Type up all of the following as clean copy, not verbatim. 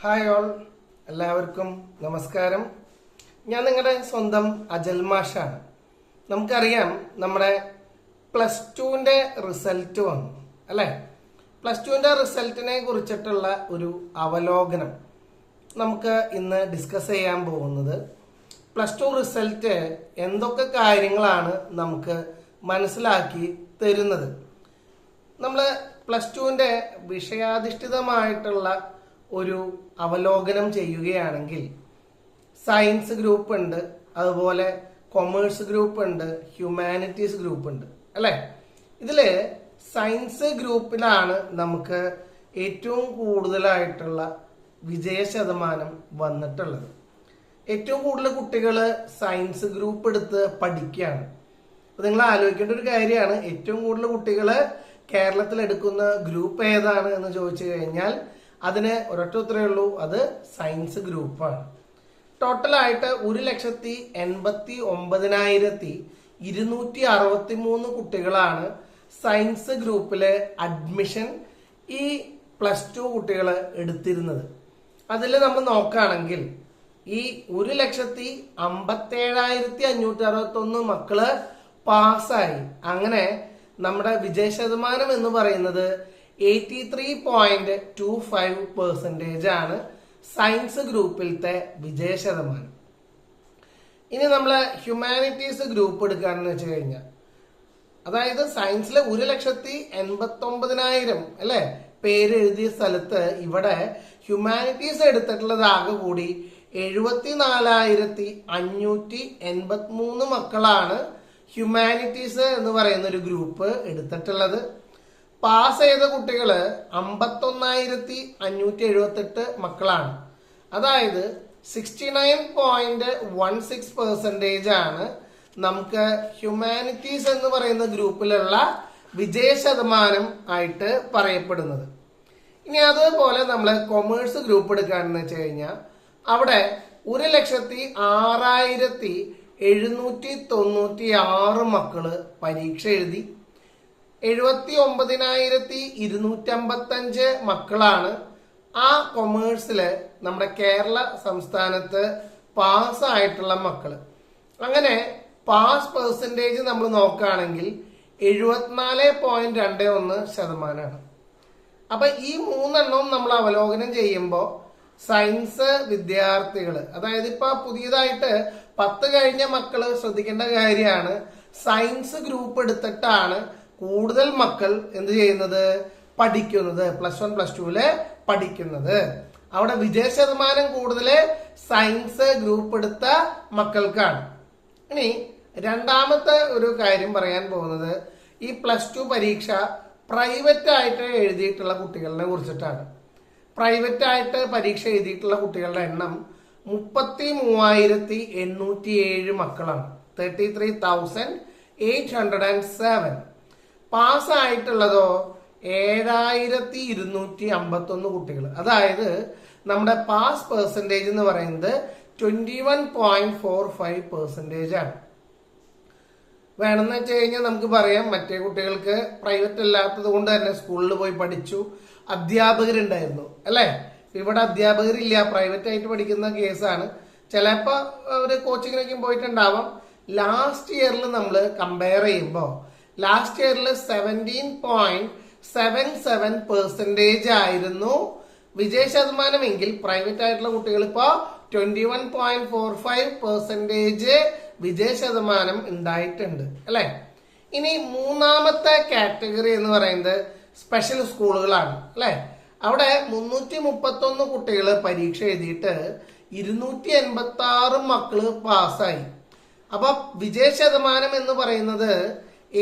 Hi all, എല്ലാവർക്കും നമസ്കാരം. ഞാൻ നിങ്ങളുടെ സ്വന്തം അജൽ മാഷാണ്. നമുക്കറിയാം, നമ്മുടെ പ്ലസ് ടുവിൻ്റെ റിസൾട്ട് വന്നു അല്ലേ? പ്ലസ് ടുവിൻ്റെ റിസൾട്ടിനെ കുറിച്ചിട്ടുള്ള ഒരു അവലോകനം നമുക്ക് ഇന്ന് ഡിസ്കസ് ചെയ്യാൻ പോകുന്നത്. പ്ലസ് ടു റിസൾട്ട് എന്തൊക്കെ കാര്യങ്ങളാണ് നമുക്ക് മനസ്സിലാക്കി തരുന്നത്. നമ്മൾ പ്ലസ് ടുവിൻ്റെ വിഷയാധിഷ്ഠിതമായിട്ടുള്ള ഒരു അവലോകനം ചെയ്യുകയാണെങ്കിൽ സയൻസ് ഗ്രൂപ്പ് ഉണ്ട്, അതുപോലെ കൊമേഴ്സ് ഗ്രൂപ്പ് ഉണ്ട്, ഹ്യൂമാനിറ്റീസ് ഗ്രൂപ്പ് ഉണ്ട് അല്ലേ? ഇതില് സയൻസ് ഗ്രൂപ്പിലാണ് നമുക്ക് ഏറ്റവും കൂടുതലായിട്ടുള്ള വിജയ ശതമാനം വന്നിട്ടുള്ളത്. ഏറ്റവും കൂടുതൽ കുട്ടികൾ സയൻസ് ഗ്രൂപ്പ് എടുത്ത് പഠിക്കുകയാണ്. അപ്പൊ നിങ്ങൾ ആലോചിക്കേണ്ട ഒരു കാര്യമാണ്, ഏറ്റവും കൂടുതൽ കുട്ടികൾ കേരളത്തിൽ എടുക്കുന്ന ഗ്രൂപ്പ് ഏതാണ് എന്ന് ചോദിച്ചു കഴിഞ്ഞാൽ അതിന് ഒരൊറ്റ ഉത്തരവേ ഉള്ളൂ, അത് സയൻസ് ഗ്രൂപ്പാണ്. ടോട്ടലായിട്ട് 1,89,263 കുട്ടികളാണ് സയൻസ് ഗ്രൂപ്പില് അഡ്മിഷൻ ഈ പ്ലസ് ടു കുട്ടികൾ എടുത്തിരുന്നത്. അതിൽ നമ്മൾ നോക്കുകയാണെങ്കിൽ ഈ 1,57,561 മക്കള് പാസ്സായി. അങ്ങനെ നമ്മുടെ വിജയ ശതമാനം എന്ന് പറയുന്നത് 83.25% ആണ് സയൻസ് ഗ്രൂപ്പിലത്തെ വിജയ ശതമാനം. ഇനി നമ്മള് ഹ്യൂമാനിറ്റീസ് ഗ്രൂപ്പ് എടുക്കുകയാണെന്ന് വെച്ച് കഴിഞ്ഞാൽ, അതായത് സയൻസിലെ 1,89,000 അല്ലെ പേര് എഴുതിയ സ്ഥലത്ത് ഇവിടെ ഹ്യൂമാനിറ്റീസ് എടുത്തിട്ടുള്ളത് ആകെ കൂടി 74,583 മക്കളാണ് ഹ്യൂമാനിറ്റീസ് എന്ന് പറയുന്ന ഒരു ഗ്രൂപ്പ് എടുത്തിട്ടുള്ളത്. പാസ് ചെയ്ത കുട്ടികള് 51,578 മക്കളാണ്. അതായത് 69.16% ആണ് നമുക്ക് ഹ്യൂമാനിറ്റീസ് എന്ന് പറയുന്ന ഗ്രൂപ്പിലുള്ള വിജയ ശതമാനം ആയിട്ട് പറയപ്പെടുന്നത്. ഇനി അതുപോലെ നമ്മൾ കൊമേഴ്സ് ഗ്രൂപ്പ് എടുക്കുകയാണെന്ന് വെച്ച് കഴിഞ്ഞാൽ അവിടെ 1,06,796 മക്കള് പരീക്ഷ എഴുതി. 79,255 മക്കളാണ് ആ കൊമേഴ്സില് നമ്മുടെ കേരള സംസ്ഥാനത്ത് പാസ്സായിട്ടുള്ള മക്കള്. അങ്ങനെ പാസ് പെർസെൻറ്റേജ് നമ്മൾ നോക്കുകയാണെങ്കിൽ 74.21%. അപ്പൊ ഈ മൂന്നെണ്ണവും നമ്മൾ അവലോകനം ചെയ്യുമ്പോൾ സയൻസ് വിദ്യാർത്ഥികൾ, അതായത് ഇപ്പൊ പുതിയതായിട്ട് 10 കഴിഞ്ഞ മക്കള് ശ്രദ്ധിക്കേണ്ട കാര്യമാണ്, സയൻസ് ഗ്രൂപ്പ് എടുത്തിട്ടാണ് കൂടുതൽ മക്കൾ എന്ത് ചെയ്യുന്നത്, പഠിക്കുന്നത്. പ്ലസ് 1 പ്ലസ് 2 പഠിക്കുന്നത്. അവിടെ വിജയ ശതമാനം കൂടുതൽ സയൻസ് ഗ്രൂപ്പ് എടുത്ത മക്കൾക്കാണ്. ഇനി രണ്ടാമത്തെ ഒരു കാര്യം പറയാൻ പോകുന്നത്, ഈ പ്ലസ് 2 പരീക്ഷ പ്രൈവറ്റ് ആയിട്ട് എഴുതിയിട്ടുള്ള കുട്ടികളെ കുറിച്ചിട്ടാണ്. പ്രൈവറ്റ് ആയിട്ട് പരീക്ഷ എഴുതിയിട്ടുള്ള കുട്ടികളുടെ എണ്ണം 33,807 മക്കളാണ്. 33,807. പാസ്സായിട്ടുള്ളതോ 7,251 കുട്ടികൾ. അതായത് നമ്മുടെ പാസ് പെർസെൻറ്റേജ് എന്ന് പറയുന്നത് 21.45% ആണ്. വേണമെന്ന് വെച്ച് കഴിഞ്ഞാൽ നമുക്ക് പറയാം, മറ്റേ കുട്ടികൾക്ക് പ്രൈവറ്റ് അല്ലാത്തത് കൊണ്ട് തന്നെ സ്കൂളിൽ പോയി പഠിച്ചു, അധ്യാപകരുണ്ടായിരുന്നു അല്ലെ? ഇവിടെ അധ്യാപകരില്ല, പ്രൈവറ്റ് ആയിട്ട് പഠിക്കുന്ന കേസാണ്. ചിലപ്പോ ഒരു കോച്ചിങ്ങിനൊക്കെ പോയിട്ടുണ്ടാവാം. ലാസ്റ്റ് ഇയറിൽ നമ്മൾ കമ്പയർ ചെയ്യുമ്പോൾ ലാസ്റ്റ് ഇയറിൽ 17.77% ആയിരുന്നു വിജയ ശതമാനമെങ്കിൽ പ്രൈവറ്റ് ആയിട്ടുള്ള കുട്ടികൾ ഇപ്പോ 21.45% വിജയ ശതമാനം ഉണ്ടായിട്ടുണ്ട് അല്ലെ? ഇനി മൂന്നാമത്തെ കാറ്റഗറി എന്ന് പറയുന്നത് സ്പെഷ്യൽ സ്കൂളുകളാണ് അല്ലെ? അവിടെ 331 കുട്ടികൾ പരീക്ഷ എഴുതിയിട്ട് 286 മക്കള് പാസ്സായി. അപ്പൊ വിജയ ശതമാനം എന്ന് പറയുന്നത്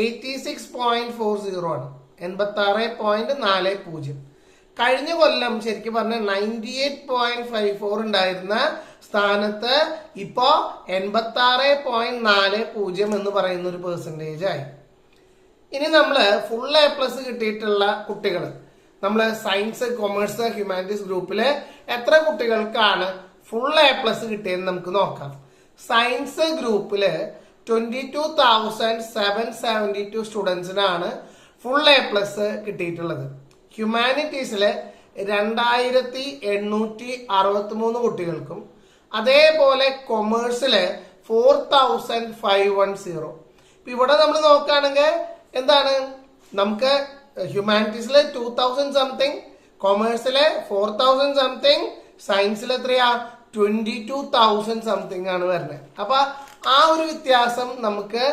86.40 ആണ്, 86.40. കഴിഞ്ഞ കൊല്ലം ശരിക്കും പറഞ്ഞ 98.54 ഉണ്ടായിരുന്ന സ്ഥാനത്ത് ഇപ്പോ 86.40 എന്ന് പറയുന്ന ഒരു പെർസെൻറ്റേജ് ആയി. ഇനി നമ്മള് ഫുൾ A+ കിട്ടിയിട്ടുള്ള കുട്ടികൾ, നമ്മള് സയൻസ്, കൊമേഴ്സ്, ഹ്യൂമാനിറ്റീസ് ഗ്രൂപ്പില് എത്ര കുട്ടികൾക്കാണ് ഫുൾ A+ കിട്ടിയെന്ന് നമുക്ക് നോക്കാം. സയൻസ് ഗ്രൂപ്പില് 22,772 സ്റ്റുഡൻസിനാണ് ഫുൾ A+ കിട്ടിയിട്ടുള്ളത്. ഹ്യൂമാനിറ്റീസില് 2863 കുട്ടികൾക്കും അതേപോലെ കൊമേഴ്സില് 4510. ഇവിടെ നമ്മൾ നോക്കുകയാണെങ്കിൽ എന്താണ്, നമുക്ക് ഹ്യൂമാനിറ്റീസില് 2000 സംതിങ്, കൊമേഴ്സിലെ 4000 സംതിങ്, സയൻസിൽ എത്രയാ 22,000 സംതിങ് ആണ് വരുന്നത്. അപ്പൊ ആ ഒരു വ്യത്യാസം നമുക്ക്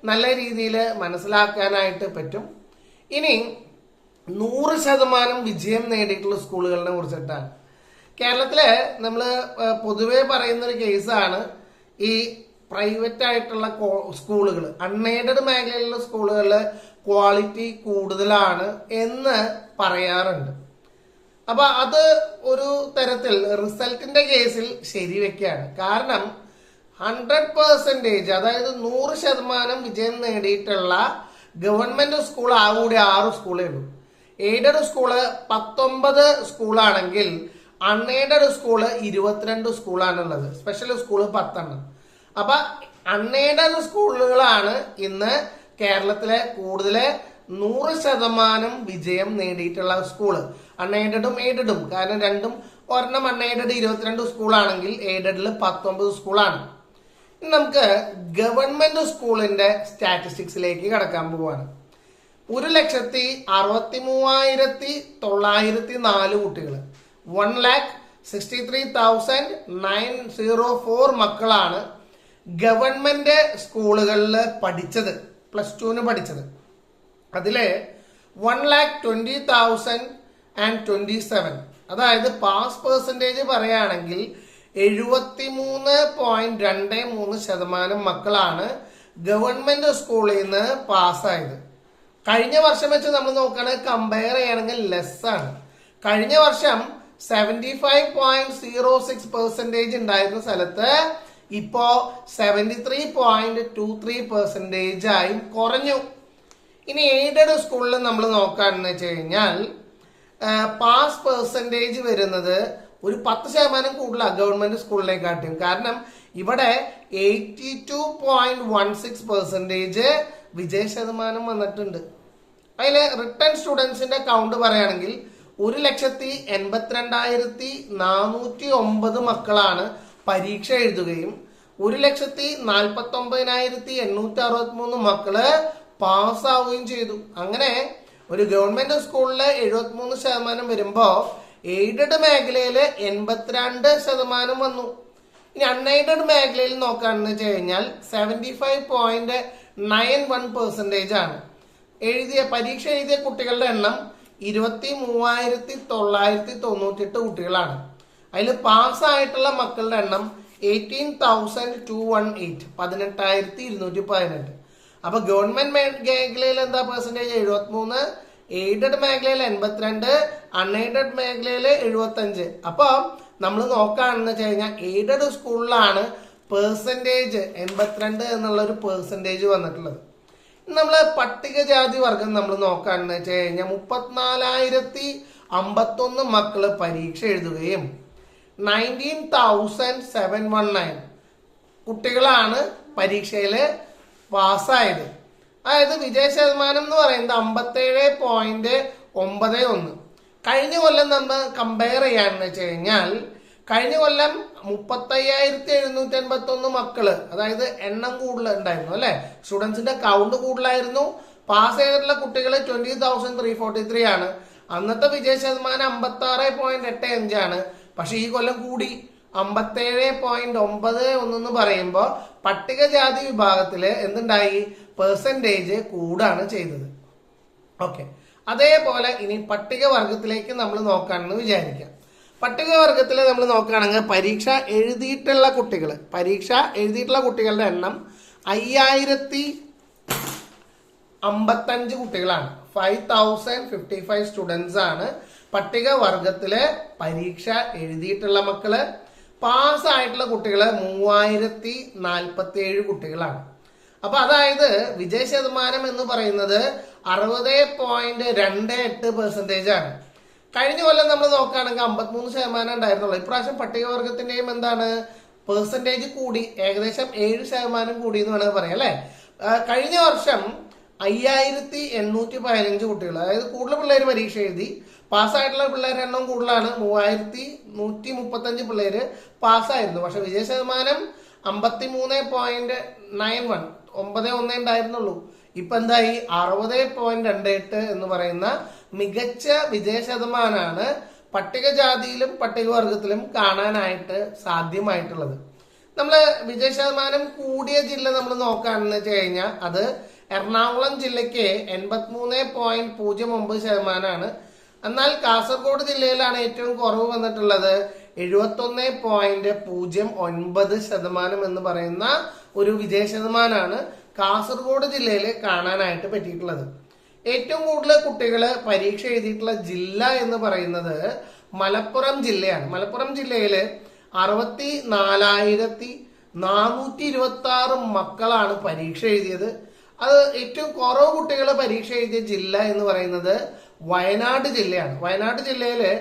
നല്ല രീതിയിൽ മനസ്സിലാക്കാനായിട്ട് പറ്റും. ഇനി 100% വിജയം നേടിയിട്ടുള്ള സ്കൂളുകളെ കുറിച്ചിട്ടാണ്. കേരളത്തിലെ നമ്മൾ പൊതുവെ പറയുന്ന ഒരു കേസാണ് ഈ പ്രൈവറ്റ് ആയിട്ടുള്ള സ്കൂളുകൾ, അൺഎയ്ഡഡ് മേഖലയിലുള്ള സ്കൂളുകളിൽ ക്വാളിറ്റി കൂടുതലാണ് എന്ന് പറയാറുണ്ട്. അപ്പൊ അത് ഒരു തരത്തിൽ റിസൾട്ടിന്റെ കേസിൽ ശരിവെക്കുകയാണ്. കാരണം 100%, അതായത് 100% വിജയം നേടിയിട്ടുള്ള ഗവൺമെന്റ് സ്കൂൾ ആകൂടി 6 സ്കൂളേ ഉള്ളൂ. എയ്ഡഡ് സ്കൂള് 19 സ്കൂളാണെങ്കിൽ അൺഎയ്ഡഡ് സ്കൂള് 22 സ്കൂളാണുള്ളത്. Special school 10. അപ്പൊ അൺഎയ്ഡഡ് സ്കൂളുകളാണ് ഇന്ന് കേരളത്തിലെ കൂടുതൽ 100% വിജയം നേടിയിട്ടുള്ള സ്കൂള്. അൺഎയ്ഡഡും എയ്ഡഡും, കാരണം രണ്ടും, ഒരെണ്ണം അൺഎയ്ഡഡ് 22 സ്കൂളാണെങ്കിൽ എയ്ഡഡിൽ 19 സ്കൂളാണ്. നമുക്ക് ഗവൺമെന്റ് സ്കൂളിന്റെ സ്റ്റാറ്റിസ്റ്റിക്സിലേക്ക് കടക്കാൻ പോവാണ്. 1,63,904 കുട്ടികൾ, 1,63,904 മക്കളാണ് ഗവൺമെന്റ് സ്കൂളുകളിൽ പഠിച്ചത്, +2 പഠിച്ചത്. അതില് 1,20,027, അതായത് പാസ് പെർസെന്റേജ് പറയുകയാണെങ്കിൽ 73.23% മക്കളാണ് ഗവൺമെന്റ് സ്കൂളിൽ നിന്ന് പാസ്സായത്. കഴിഞ്ഞ വർഷം വെച്ച് നമ്മൾ നോക്കുകയാണെങ്കിൽ കമ്പയർ ചെയ്യുകയാണെങ്കിൽ ലെസ് ആണ്. കഴിഞ്ഞ വർഷം 75.06% ഉണ്ടായിരുന്ന സ്ഥലത്ത് ഇപ്പോ 73.23% ആയി കുറഞ്ഞു. ഇനി എയ്ഡഡ് സ്കൂളിൽ നമ്മൾ നോക്കാന്ന് വെച്ച് കഴിഞ്ഞാൽ പാസ് പെർസെന്റേജ് വരുന്നത് ഒരു 10% കൂടുതലാണ് ഗവൺമെന്റ് സ്കൂളിനെക്കാട്ടിയും. കാരണം ഇവിടെ 82.16% വിജയ ശതമാനം വന്നിട്ടുണ്ട്. അതിൽ റിട്ടേൺ സ്റ്റുഡൻസിന്റെ കൗണ്ട് പറയുകയാണെങ്കിൽ 1,82,409 മക്കളാണ് പരീക്ഷ എഴുതുകയും 1,49,863 മക്കള് പാസ്സാവുകയും ചെയ്തു. അങ്ങനെ ഒരു ഗവൺമെന്റ് സ്കൂളില് 73% വരുമ്പോ എയ്ഡഡ് മേഖലയില് 82% വന്നു. ഇനി അൺഎയ്ഡഡ് മേഖലയിൽ നോക്കാന്ന് വെച്ച് കഴിഞ്ഞാൽ 75.91% ആണ്. പരീക്ഷ എഴുതിയ കുട്ടികളുടെ എണ്ണം 23,998 കുട്ടികളാണ്. അതിൽ പാസ്സായിട്ടുള്ള മക്കളുടെ എണ്ണം 18,218, 18,218. അപ്പൊ ഗവൺമെന്റ് മേഖലയിൽ എന്താ പെർസെന്റേജ് 73, എയ്ഡഡ് മേഖലയിൽ 82, അൺഎയ്ഡഡ് മേഖലയിൽ 75. അപ്പൊ നമ്മൾ നോക്കുകയാണെന്ന് വെച്ച് കഴിഞ്ഞാൽ എയ്ഡഡ് സ്കൂളിലാണ് പെർസെന്റേജ് 82 എന്നുള്ള ഒരു പെർസെന്റേജ് വന്നിട്ടുള്ളത്. നമ്മള് പട്ടികജാതി വർഗം നമ്മൾ നോക്കുകയാണെന്ന് വെച്ച് കഴിഞ്ഞാൽ 34,051 മക്കള് പരീക്ഷ എഴുതുകയും 19,719 കുട്ടികളാണ് പരീക്ഷയില് പാസ്സായത്. അതായത് വിജയ ശതമാനം എന്ന് പറയുന്നത് 57.91. കഴിഞ്ഞ കൊല്ലം നമ്മൾ കമ്പയർ ചെയ്യാന്ന് വെച്ച് കഴിഞ്ഞാൽ കഴിഞ്ഞ കൊല്ലം 35,781 മക്കള്, അതായത് എണ്ണം കൂടുതൽ ഉണ്ടായിരുന്നു അല്ലെ, സ്റ്റുഡൻസിന്റെ കൗണ്ട് കൂടുതലായിരുന്നു. പാസ് ചെയ്തിട്ടുള്ള കുട്ടികൾ 20,343 ആണ്. അന്നത്തെ വിജയ ശതമാനം 56.85 ആണ്. പക്ഷെ ഈ കൊല്ലം കൂടി 57.91 എന്ന് പറയുമ്പോ പട്ടികജാതി വിഭാഗത്തില് എന്തുണ്ടായി, പെർസെന്റേജ് കൂടാണ് ചെയ്തത്. ഓക്കെ, അതേപോലെ ഇനി പട്ടികവർഗത്തിലേക്ക് നമ്മൾ നോക്കാണെന്ന് വിചാരിക്കാം. പട്ടികവർഗത്തിൽ നമ്മൾ നോക്കുകയാണെങ്കിൽ പരീക്ഷ എഴുതിയിട്ടുള്ള കുട്ടികളുടെ എണ്ണം 5,055 കുട്ടികളാണ്. 5,055 സ്റ്റുഡൻസ് ആണ് പട്ടികവർഗത്തില് പരീക്ഷ എഴുതിയിട്ടുള്ള മക്കള്. പാസ്സായിട്ടുള്ള കുട്ടികള് 3,047 കുട്ടികളാണ്. അപ്പൊ അതായത് വിജയ ശതമാനം എന്ന് പറയുന്നത് 60.28% ആണ്. കഴിഞ്ഞ കൊല്ലം നമ്മൾ നോക്കുകയാണെങ്കിൽ 53% ഉണ്ടായിരുന്നുള്ളൂ. ഇപ്രാവശ്യം പട്ടികവർഗത്തിന്റെയും എന്താണ് പെർസെന്റേജ് കൂടി, ഏകദേശം 7% കൂടി എന്ന് വേണമെങ്കിൽ പറയാം അല്ലെ. കഴിഞ്ഞ വർഷം 5,815 കുട്ടികൾ, അതായത് കൂടുതൽ പിള്ളേർ പരീക്ഷ എഴുതി. പാസ്സായിട്ടുള്ള പിള്ളേരുടെ എണ്ണം കൂടുതലാണ്. 3135 പിള്ളേര് പാസ്സായിരുന്നു. പക്ഷെ വിജയ ശതമാനം 53.91 91 ഉണ്ടായിരുന്നുള്ളൂ. ഇപ്പൊ എന്തായി 60.28 എന്ന് പറയുന്ന മികച്ച വിജയ ശതമാനമാണ് പട്ടികജാതിയിലും പട്ടികവർഗത്തിലും കാണാനായിട്ട് സാധ്യമായിട്ടുള്ളത്. നമ്മള് വിജയ ശതമാനം കൂടിയ ജില്ല നമ്മൾ നോക്കുകയാണെന്ന് വെച്ച് കഴിഞ്ഞാൽ അത് എറണാകുളം ജില്ലയ്ക്ക് 83.09%. എന്നാൽ കാസർഗോഡ് ജില്ലയിലാണ് ഏറ്റവും കുറവ് വന്നിട്ടുള്ളത് 71.09% എന്ന് പറയുന്ന ഒരു വിജയ ശതമാനമാണ് കാസർഗോഡ് ജില്ലയിൽ കാണാനായിട്ട് പറ്റിയിട്ടുള്ളത്. ഏറ്റവും കൂടുതൽ കുട്ടികള് പരീക്ഷ എഴുതിയിട്ടുള്ള ജില്ല എന്ന് പറയുന്നത് മലപ്പുറം ജില്ലയാണ്. മലപ്പുറം ജില്ലയില് 64,426 മക്കളാണ് പരീക്ഷ എഴുതിയത്. അത് ഏറ്റവും കുറവ് കുട്ടികൾ പരീക്ഷ എഴുതിയ ജില്ല എന്ന് പറയുന്നത് വയനാട് ജില്ലയാണ്. വയനാട് ജില്ലയില്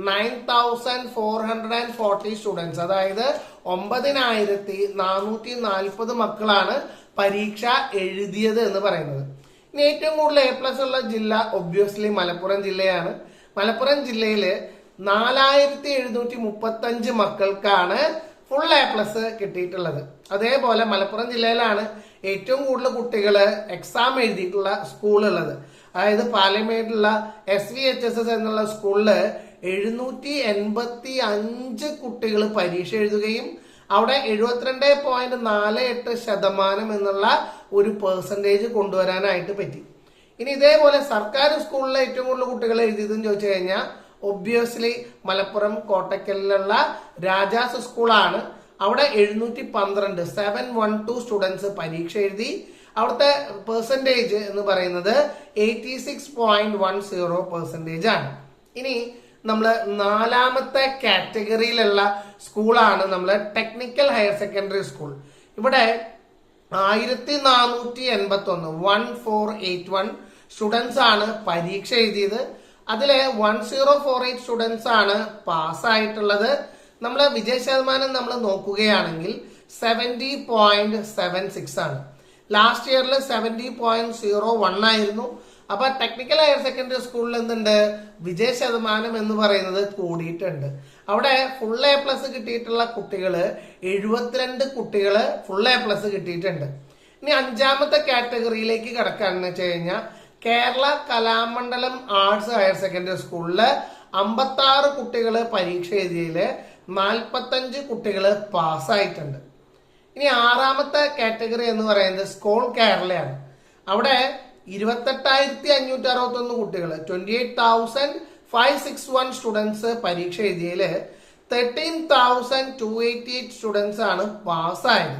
9,440 സ്റ്റുഡൻസ്, അതായത് 9,440 മക്കളാണ് പരീക്ഷ എഴുതിയത് എന്ന് പറയുന്നത്. ഇനി ഏറ്റവും കൂടുതൽ A+ ഉള്ള ജില്ല ഒബ്വിയസ്ലി മലപ്പുറം ജില്ലയാണ്. മലപ്പുറം ജില്ലയില് 4,735 മക്കൾക്കാണ് ഫുൾ A+ കിട്ടിയിട്ടുള്ളത്. അതേപോലെ മലപ്പുറം ജില്ലയിലാണ് ഏറ്റവും കൂടുതൽ കുട്ടികള് എക്സാം എഴുതിയിട്ടുള്ള സ്കൂളുള്ളത്. അതായത് പാലമേടുള്ള SVHSS എന്നുള്ള സ്കൂളില് 785 കുട്ടികൾ പരീക്ഷ എഴുതുകയും അവിടെ 72.48% എന്നുള്ള ഒരു പെർസെന്റേജ് കൊണ്ടുവരാനായിട്ട് പറ്റി. ഇനി ഇതേപോലെ സർക്കാർ സ്കൂളിലെ ഏറ്റവും കൂടുതൽ കുട്ടികൾ എഴുതിയതെന്ന് ചോദിച്ചു കഴിഞ്ഞാൽ ഒബ്വിയസ്ലി മലപ്പുറം കോട്ടക്കലിലുള്ള രാജാസ് സ്കൂളാണ്. അവിടെ 712 സ്റ്റുഡൻസ് പരീക്ഷ എഴുതി. അവിടുത്തെ പെർസെന്റേജ് എന്ന് പറയുന്നത് 86.10% ആണ്. ഇനി നമ്മള് നാലാമത്തെ കാറ്റഗറിയിലുള്ള സ്കൂളാണ് നമ്മള് ടെക്നിക്കൽ ഹയർ സെക്കൻഡറി സ്കൂൾ. ഇവിടെ 1481 സ്റ്റുഡൻസ് ആണ് പരീക്ഷ എഴുതിയത്. അതില് 1048 സ്റ്റുഡൻസ് ആണ് പാസ്സായിട്ടുള്ളത്. നമ്മള് വിജയ ശതമാനം നമ്മൾ നോക്കുകയാണെങ്കിൽ 70.76 ആണ്. ലാസ്റ്റ് ഇയറിൽ 70.01 ആയിരുന്നു. അപ്പൊ ടെക്നിക്കൽ ഹയർ സെക്കൻഡറി സ്കൂളിൽ എന്തുണ്ട്, വിജയ ശതമാനം എന്ന് പറയുന്നത് കൂടിയിട്ടുണ്ട്. അവിടെ ഫുൾ A+ കിട്ടിയിട്ടുള്ള കുട്ടികള് 72 കുട്ടികള് ഫുൾ A+ കിട്ടിയിട്ടുണ്ട്. ഇനി അഞ്ചാമത്തെ കാറ്റഗറിയിലേക്ക് കിടക്കാന്ന് വെച്ച് കഴിഞ്ഞാൽ Kerala Kalamandalam arts higher secondary സ്കൂളില് 56 കുട്ടികള് പരീക്ഷ എഴുതിയതില് 45 കുട്ടികള് പാസ്സായിട്ടുണ്ട്. ഇനി ആറാമത്തെ കാറ്റഗറി എന്ന് പറയുന്നത് സ്കൂൾ കേരളയാണ്. അവിടെ 28,561 കുട്ടികൾ 28,561 സ്റ്റുഡൻസ് പരീക്ഷ എഴുതിയതില് 13,288 സ്റ്റുഡൻസ് ആണ് പാസ്സായത്.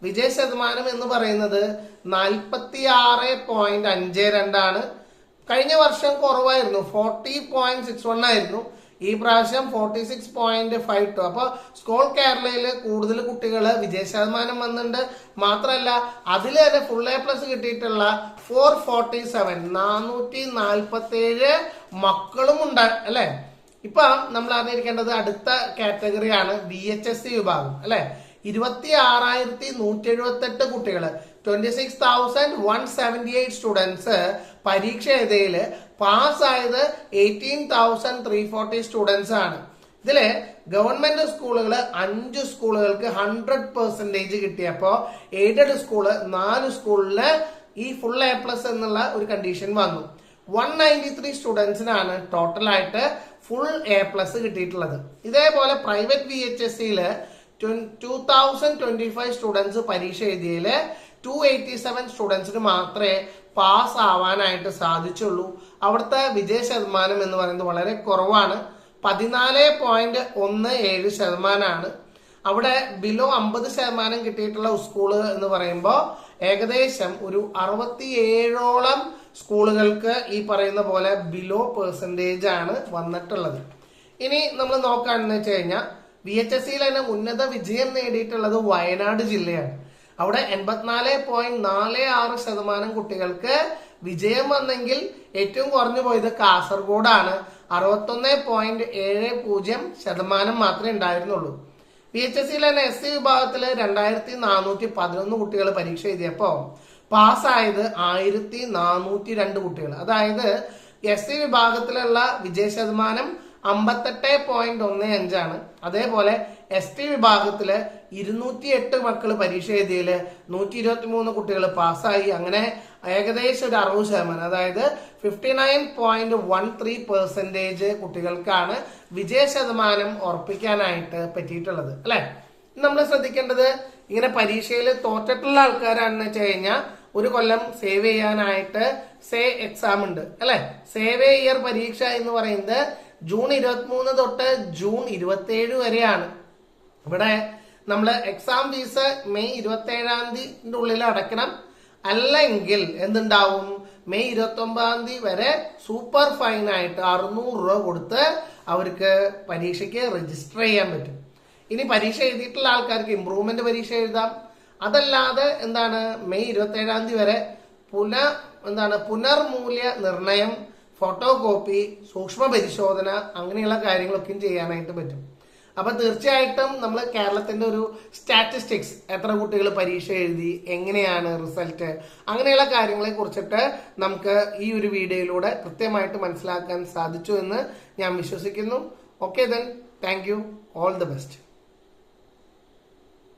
വിജയ ശതമാനം എന്ന് പറയുന്നത് 46.52 ആണ്. കഴിഞ്ഞ വർഷം കുറവായിരുന്നു, 40.61 ആയിരുന്നു. ഈ പ്രാവശ്യം 46.52. അപ്പൊ സ്കൂൾ കേരളയിൽ കൂടുതൽ കുട്ടികൾ വിജയ ശതമാനം വന്നിട്ടുണ്ട്. മാത്രല്ല അതിൽ തന്നെ ഫുൾ A+ കിട്ടിയിട്ടുള്ള 447 മക്കളും ഉണ്ട് അല്ലെ. ഇപ്പൊ നമ്മൾ അറിഞ്ഞിരിക്കേണ്ടത് അടുത്ത കാറ്റഗറിയാണ് VHSC വിഭാഗം അല്ലെ. 26,178 കുട്ടികൾ 26,178 സ്റ്റുഡൻസ് പരീക്ഷ എഴുതിയതില് പാസ്സായത് 18,340 സ്റ്റുഡൻസ് ആണ്. ഇതില് ഗവൺമെന്റ് സ്കൂളുകൾ 5 സ്കൂളുകൾക്ക് 100% കിട്ടിയപ്പോ എയ്ഡഡ് സ്കൂള് 4 സ്കൂളില് ഈ ഫുൾ A+ എന്നുള്ള ഒരു കണ്ടീഷൻ വന്നു. 193 സ്റ്റുഡൻസിനാണ് ടോട്ടലായിട്ട് ഫുൾ A+ കിട്ടിയിട്ടുള്ളത്. ഇതേപോലെ പ്രൈവറ്റ് VHSCയില് 2025 സ്റ്റുഡൻസ് പരീക്ഷ എഴുതിയതില് 287 സ്റ്റുഡൻസിന് മാത്രമേ പാസ് ആവാനായിട്ട് സാധിച്ചുള്ളൂ. അവിടുത്തെ വിജയ ശതമാനം എന്ന് പറയുന്നത് വളരെ കുറവാണ്, 14.17%. അവിടെ ബിലോ 50% കിട്ടിയിട്ടുള്ള സ്കൂള് എന്ന് പറയുമ്പോൾ ഏകദേശം ഒരു 67ഓളം സ്കൂളുകൾക്ക് ഈ പറയുന്ന പോലെ ബിലോ പെർസെന്റേജ് ആണ് വന്നിട്ടുള്ളത്. ഇനി നമ്മൾ നോക്കുകയാണെന്ന് വെച്ച് കഴിഞ്ഞാൽ VHSCയിൽ തന്നെ ഉന്നത വിജയം നേടിയിട്ടുള്ളത് വയനാട് ജില്ലയാണ്. അവിടെ 84.46% കുട്ടികൾക്ക് വിജയം വന്നെങ്കിൽ ഏറ്റവും കുറഞ്ഞു പോയത് കാസർഗോഡാണ്. 61.70% മാത്രമേ ഉണ്ടായിരുന്നുള്ളൂ. VHSCയിൽ തന്നെ SC വിഭാഗത്തില് 2,411 കുട്ടികൾ പരീക്ഷ എഴുതിയപ്പോ പാസ്സായത് 1,402 കുട്ടികൾ. അതായത് SC വിഭാഗത്തിലുള്ള വിജയ ശതമാനം 58.15 അതേപോലെ ST വിഭാഗത്തില് 208 മക്കള് പരീക്ഷ എഴുതിയതില് 123 കുട്ടികൾ പാസ്സായി. അങ്ങനെ ഏകദേശം ഒരു 60%, അതായത് 59.13% കുട്ടികൾക്കാണ് വിജയ ശതമാനം ഉറപ്പിക്കാനായിട്ട് പറ്റിയിട്ടുള്ളത് അല്ലെ. നമ്മൾ ശ്രദ്ധിക്കേണ്ടത് ഇങ്ങനെ പരീക്ഷയിൽ തോറ്റിട്ടുള്ള ആൾക്കാരാണെന്ന് വെച്ച് കഴിഞ്ഞാൽ ഒരു കൊല്ലം സേവ് ചെയ്യാനായിട്ട് എക്സാം ഉണ്ട് അല്ലെ. സേവ് ഇയർ പരീക്ഷ എന്ന് പറയുന്നത് ജൂൺ 23 തൊട്ട് ജൂൺ 27 വരെയാണ്. ഇവിടെ നമ്മള് എക്സാം ഫീസ് മെയ് 27 ഉള്ളിൽ അടയ്ക്കണം. അല്ലെങ്കിൽ എന്തുണ്ടാവും, മെയ് 29 വരെ സൂപ്പർ ഫൈൻ ആയിട്ട് 600 രൂപ കൊടുത്ത് അവർക്ക് പരീക്ഷയ്ക്ക് രജിസ്റ്റർ ചെയ്യാൻ പറ്റും. ഇനി പരീക്ഷ എഴുതിയിട്ടുള്ള ആൾക്കാർക്ക് ഇംപ്രൂവ്മെന്റ് പരീക്ഷ എഴുതാം. അതല്ലാതെ മെയ് 27 വരെ പുനർമൂല്യ നിർണയം, ഫോട്ടോ കോപ്പി, സൂക്ഷ്മ പരിശോധന അങ്ങനെയുള്ള കാര്യങ്ങളൊക്കെയും ചെയ്യാനായിട്ട് പറ്റും. അപ്പൊ തീർച്ചയായിട്ടും നമ്മൾ കേരളത്തിന്റെ ഒരു സ്റ്റാറ്റിസ്റ്റിക്സ്, എത്ര കുട്ടികൾ പരീക്ഷ എഴുതി, എങ്ങനെയാണ് റിസൾട്ട്, അങ്ങനെയുള്ള കാര്യങ്ങളെ കുറിച്ചിട്ട് നമുക്ക് ഈ ഒരു വീഡിയോയിലൂടെ കൃത്യമായിട്ട് മനസ്സിലാക്കാൻ സാധിച്ചു എന്ന് ഞാൻ വിശ്വസിക്കുന്നു. Okay then, thank you, all the best.